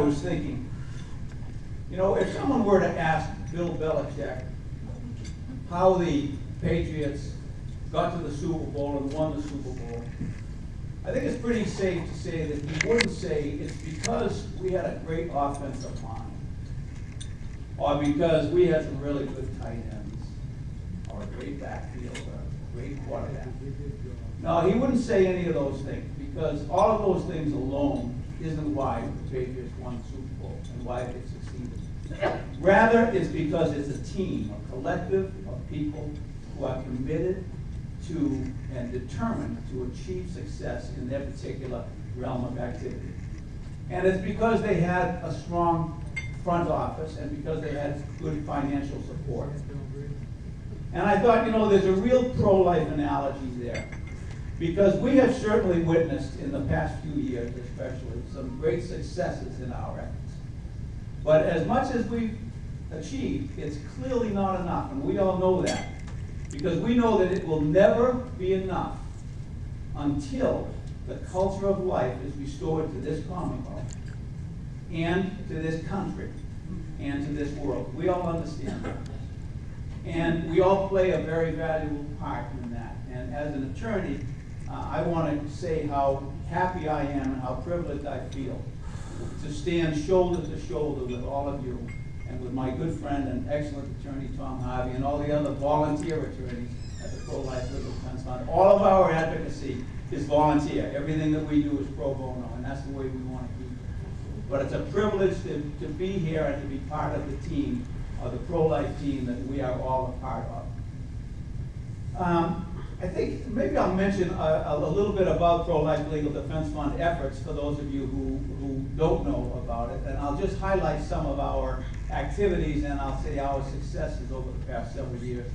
was thinking, you know, if someone were to ask Bill Belichick how the Patriots got to the Super Bowl and won the Super Bowl, I think it's pretty safe to say that he wouldn't say it's because we had a great offensive line, or because we had some really good tight ends, or a great backfield, or a great quarterback. No, he wouldn't say any of those things, because all of those things alone isn't why the Patriots won the Super Bowl and why they succeeded. Rather, it's because it's a team, a collective of people who are committed to and determined to achieve success in their particular realm of activity. And it's because they had a strong front office and because they had good financial support. And I thought, you know, there's a real pro-life analogy there. Because we have certainly witnessed in the past few years, especially, some great successes in our efforts. But as much as we've achieved, it's clearly not enough, and we all know that. Because we know that it will never be enough until the culture of life is restored to this Commonwealth, and to this country, and to this world. We all understand that. And we all play a very valuable part in that. And as an attorney, I want to say how happy I am and how privileged I feel to stand shoulder to shoulder with all of you and with my good friend and excellent attorney Tom Harvey and all the other volunteer attorneys at the Pro-Life Legal Defense Fund. All of our advocacy is volunteer. Everything that we do is pro bono, and that's the way we want to keep it. But it's a privilege to be here and to be part of the team, the pro-life team that we are all a part of. I think maybe I'll mention a little bit about Pro-Life Legal Defense Fund efforts for those of you who don't know about it. And I'll just highlight some of our activities and I'll say our successes over the past several years.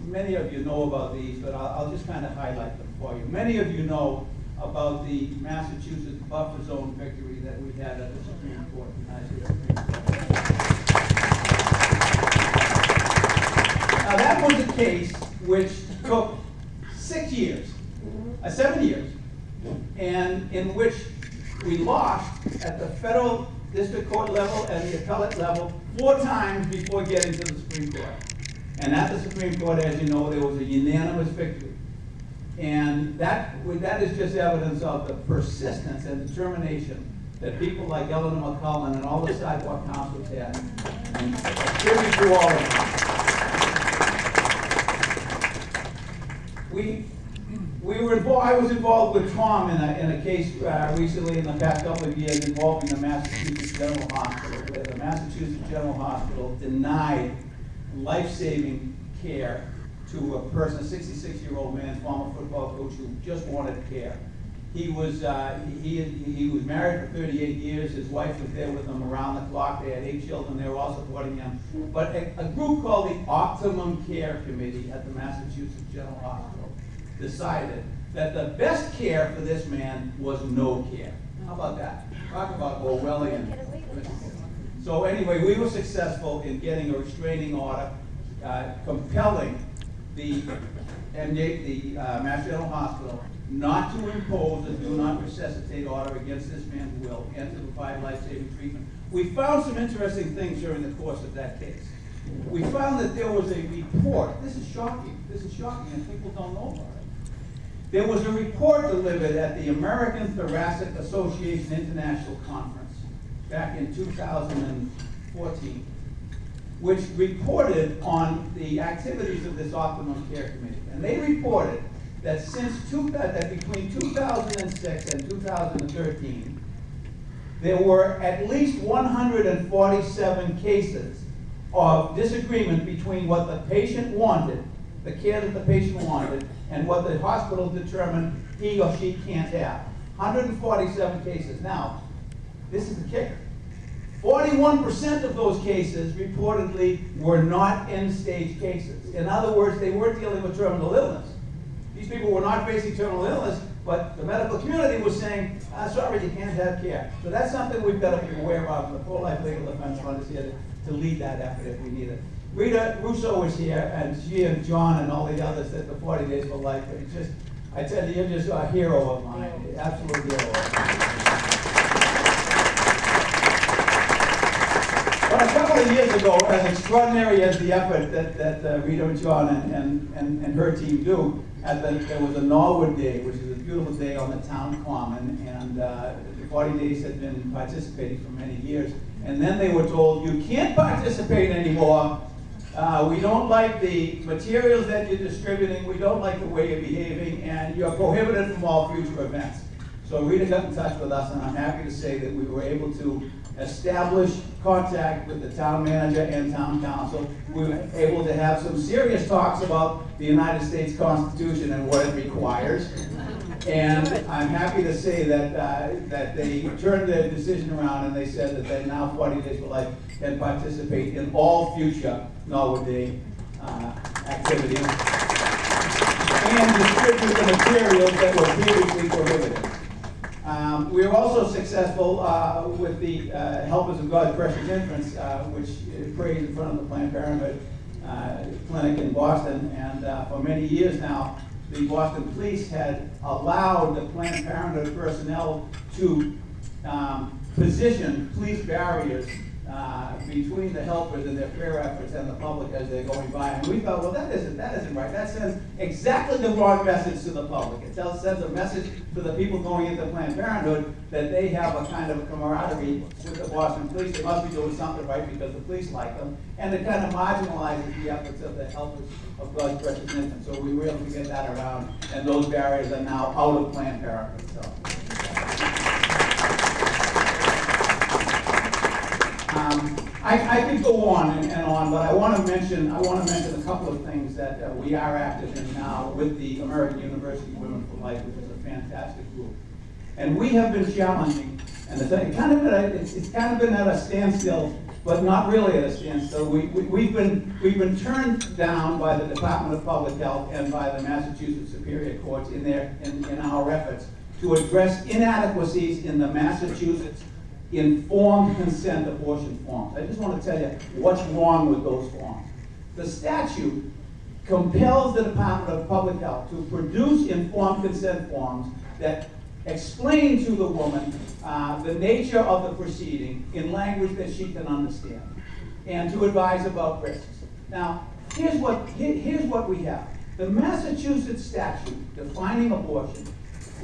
Many of you know about these, but I'll just kind of highlight them for you. Many of you know about the Massachusetts buffer zone victory that we had at the Supreme Court, the United States Supreme Court. Now that was a case which took 6 years, 7 years, and in which we lost at the federal district court level and the appellate level 4 times before getting to the Supreme Court. And at the Supreme Court, as you know, there was a unanimous victory. And that is just evidence of the persistence and determination that people like Eleanor McCullen and all the sidewalk councils had. And a tribute to all of them. I was involved with Tom in a case recently in the past couple of years involving the Massachusetts General Hospital, where the Massachusetts General Hospital denied life-saving care to a person, a 66-year-old man, former football coach who just wanted care. He was married for 38 years. His wife was there with him around the clock. They had 8 children. They were all supporting him. But a group called the Optimum Care Committee at the Massachusetts General Hospital decided that the best care for this man was no care. How about that? Talk about Orwellian. So anyway, we were successful in getting a restraining order compelling the Mass General Hospital not to impose a do not resuscitate order against this man's will and to provide life-saving treatment. We found some interesting things during the course of that case. We found that there was a report. This is shocking, and people don't know about it. There was a report delivered at the American Thoracic Association International Conference back in 2014, which reported on the activities of this Optimum Care Committee. And they reported that that between 2006 and 2013, there were at least 147 cases of disagreement between what the patient wanted, the care that the patient wanted, and what the hospital determined he or she can't have. 147 cases. Now, this is the kicker. 41% of those cases reportedly were not end-stage cases. In other words, they weren't dealing with terminal illness. These people were not facing terminal illness, but the medical community was saying, sorry, you can't have care. So that's something we've got to be aware of, and the Pro-Life Legal Defense Fund is here to lead that effort if we need it. Rita Russo is here, and she and John and all the others at the 40 Days for Life. But it's just, I tell you, you're just a hero of mine, absolute hero. couple of years ago, as extraordinary as the effort that Rita and John and her team do, there was a Norwood Day, which is a beautiful day on the town common, and the 40 Days had been participating for many years. And then they were told, you can't participate anymore. We don't like the materials that you're distributing, we don't like the way you're behaving, and you're prohibited from all future events. So Rita got in touch with us, and I'm happy to say that we were able to establish contact with the town manager and town council. We were able to have some serious talks about the United States Constitution and what it requires. And I'm happy to say that they turned their decision around, and they said that they now 40 Days for Life can participate in all future Norwood Day activities and distribute the materials that were previously prohibited. We were also successful with the Helpers of God's Precious Infants, which prays in front of the Planned Parenthood clinic in Boston, and for many years now, the Boston police had allowed the Planned Parenthood personnel to position police barriers between the helpers and their prayer efforts and the public as they're going by. And we thought, well, that isn't right. That sends exactly the wrong message to the public. It sends a message to the people going into Planned Parenthood that they have a kind of camaraderie with the Boston police. They must be doing something right because the police like them. And it kind of marginalizes the efforts of the Helpers of God's Precious Infants. So we were able to get that around, and those barriers are now out of Planned Parenthood. So. I could go on and on, but I want to mention a couple of things that we are active in now with the American University Women for Life, which is a fantastic group. And we have been challenging, and it's kind of been at a standstill, but not really at a standstill. We've been turned down by the Department of Public Health and by the Massachusetts Superior Courts in our efforts to address inadequacies in the Massachusetts informed consent abortion forms. I just want to tell you what's wrong with those forms. The statute compels the Department of Public Health to produce informed consent forms that explain to the woman the nature of the proceeding in language that she can understand, and to advise about risks. Now, here's what we have. The Massachusetts statute defining abortion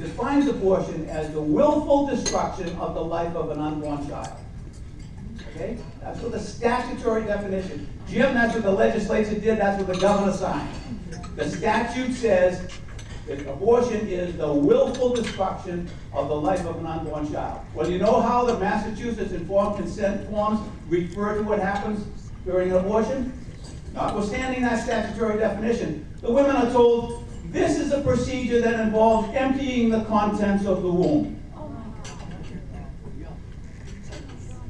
defines abortion as the willful destruction of the life of an unborn child. Okay? That's what the statutory definition. Jim, that's what the legislature did, that's what the governor signed. The statute says that abortion is the willful destruction of the life of an unborn child. Well, you know how the Massachusetts informed consent forms refer to what happens during an abortion? Notwithstanding that statutory definition, the women are told, this is a procedure that involves emptying the contents of the womb.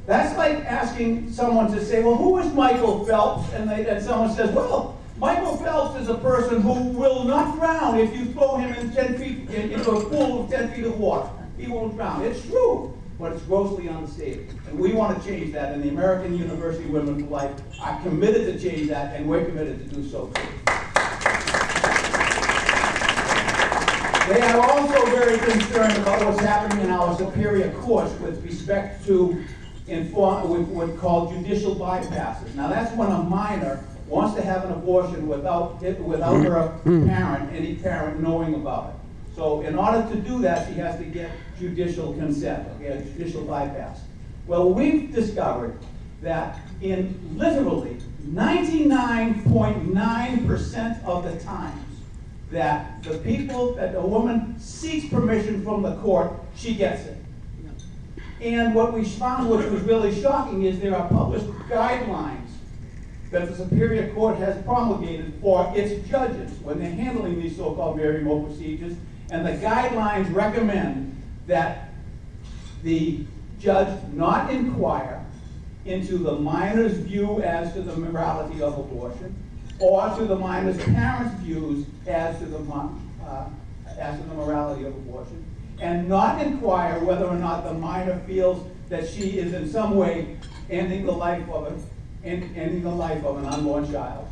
That's like asking someone to say, well, who is Michael Phelps? And someone says, well, Michael Phelps is a person who will not drown if you throw him in 10 feet into a pool of 10 feet of water. He won't drown. It's true, but it's grossly unstated. And we want to change that, and the American University Women for Life are committed to change that, and we're committed to do so too. They are also very concerned about what's happening in our superior courts with respect to what's called judicial bypasses. Now, that's when a minor wants to have an abortion without her parent, any parent, knowing about it. So in order to do that, she has to get judicial consent, okay, a judicial bypass. Well, we've discovered that in literally 99.9% of the times that the woman seeks permission from the court, she gets it. And what we found, which was really shocking, is there are published guidelines that the Superior Court has promulgated for its judges when they're handling these so-called very remote procedures, and the guidelines recommend that the judge not inquire into the minor's view as to the morality of abortion, or to the minor's parents' views as to the morality of abortion, and not inquire whether or not the minor feels that she is in some way ending the life of an unborn child.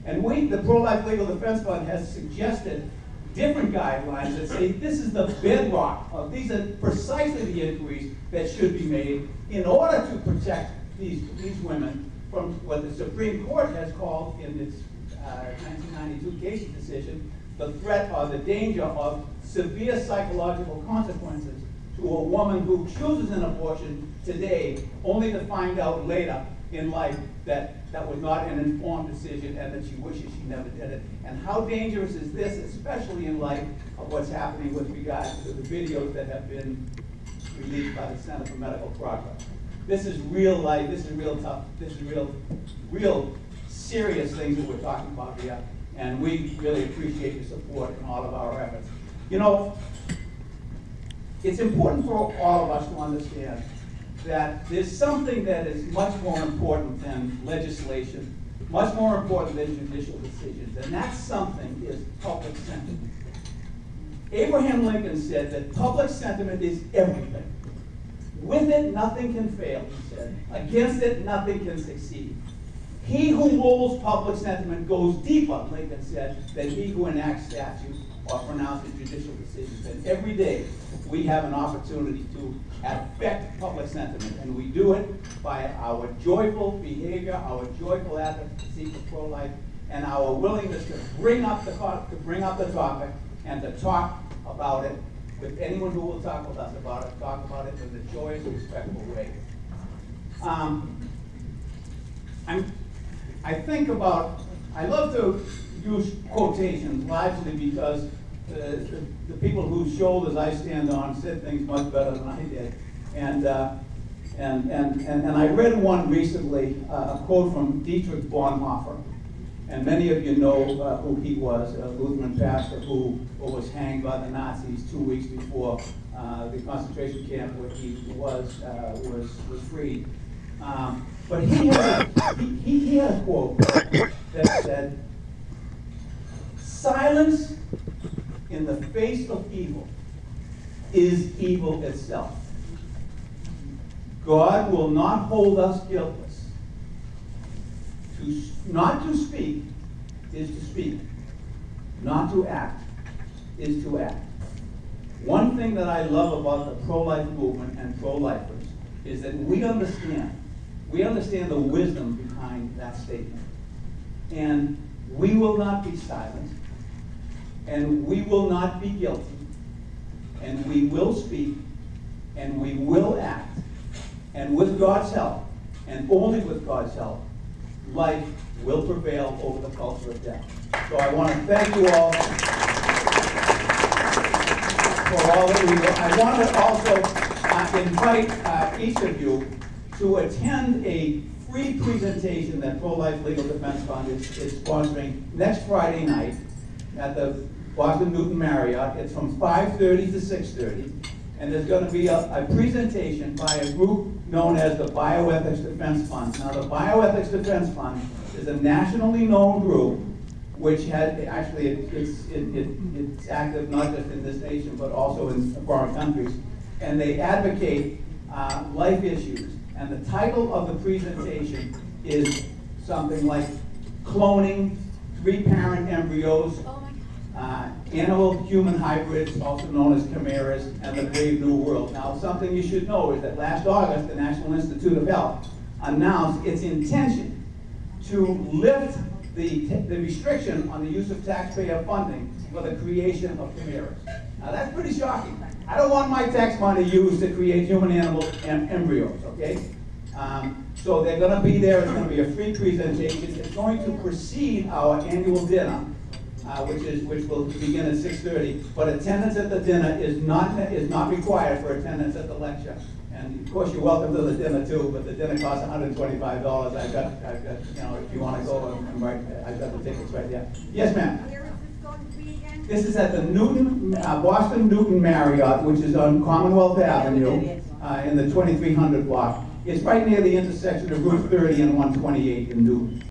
And the Pro-Life Legal Defense Fund has suggested different guidelines that say this is the bedrock of, these are precisely the inquiries that should be made in order to protect these women from what the Supreme Court has called in its 1992 Casey decision, the threat or the danger of severe psychological consequences to a woman who chooses an abortion today, only to find out later in life that that was not an informed decision and that she wishes she never did it. And how dangerous is this, especially in light of what's happening with regards to the videos that have been released by the Center for Medical Progress. This is real life, this is real tough, this is real serious things that we're talking about here, and we really appreciate your support in all of our efforts. You know, it's important for all of us to understand that there's something that is much more important than legislation, much more important than judicial decisions, and that something is public sentiment. Abraham Lincoln said that public sentiment is everything. With it, nothing can fail, he said. Against it, nothing can succeed. He who rules public sentiment goes deeper, Lincoln said, than he who enacts statutes or pronounces judicial decisions. And every day, we have an opportunity to affect public sentiment, and we do it by our joyful behavior, our joyful advocacy for pro-life, and our willingness to bring up the topic and to talk about it with anyone who will talk with us about it, talk about it in a joyous, respectful way. I love to use quotations largely because the people whose shoulders I stand on said things much better than I did. And I read one recently, a quote from Dietrich Bonhoeffer. And many of you know who he was, a Lutheran pastor who was hanged by the Nazis 2 weeks before the concentration camp where he was freed. But he had a quote that said, "Silence in the face of evil is evil itself. God will not hold us guiltless. Not to speak is to speak. Not to act is to act." One thing that I love about the pro-life movement and pro-lifers is that we understand the wisdom behind that statement. And we will not be silent, and we will not be guilty, and we will speak, and we will act, and with God's help, and only with God's help, life will prevail over the culture of death. So I want to thank you all for all that we do. I want to also invite each of you to attend a free presentation that Pro-Life Legal Defense Fund is sponsoring next Friday night at the Boston Newton Marriott. It's from 5:30 to 6:30. And there's going to be a presentation by a group known as the Bioethics Defense Fund. Now, the Bioethics Defense Fund is a nationally known group which had, actually, it's active not just in this nation, but also in foreign countries. And they advocate life issues. And the title of the presentation is something like Cloning, 3-Parent Embryos, Animal-Human Hybrids, also known as chimeras, and the Brave New World. Now, something you should know is that last August, the National Institute of Health announced its intention to lift the restriction on the use of taxpayer funding for the creation of chimeras. Now, that's pretty shocking. I don't want my tax money used to create human animal embryos, okay? So they're going to be there. It's going to be a free presentation. It's going to precede our annual dinner, which will begin at 6:30. But attendance at the dinner is not required for attendance at the lecture. And of course, you're welcome to the dinner too. But the dinner costs $125. I've got, you know, if you want to go, I've got the tickets right there. Yes, ma'am. Where is this going to be again? This is at the Boston Newton Marriott, which is on Commonwealth Avenue in the 2300 block. It's right near the intersection of Route 30 and 128 in Newton.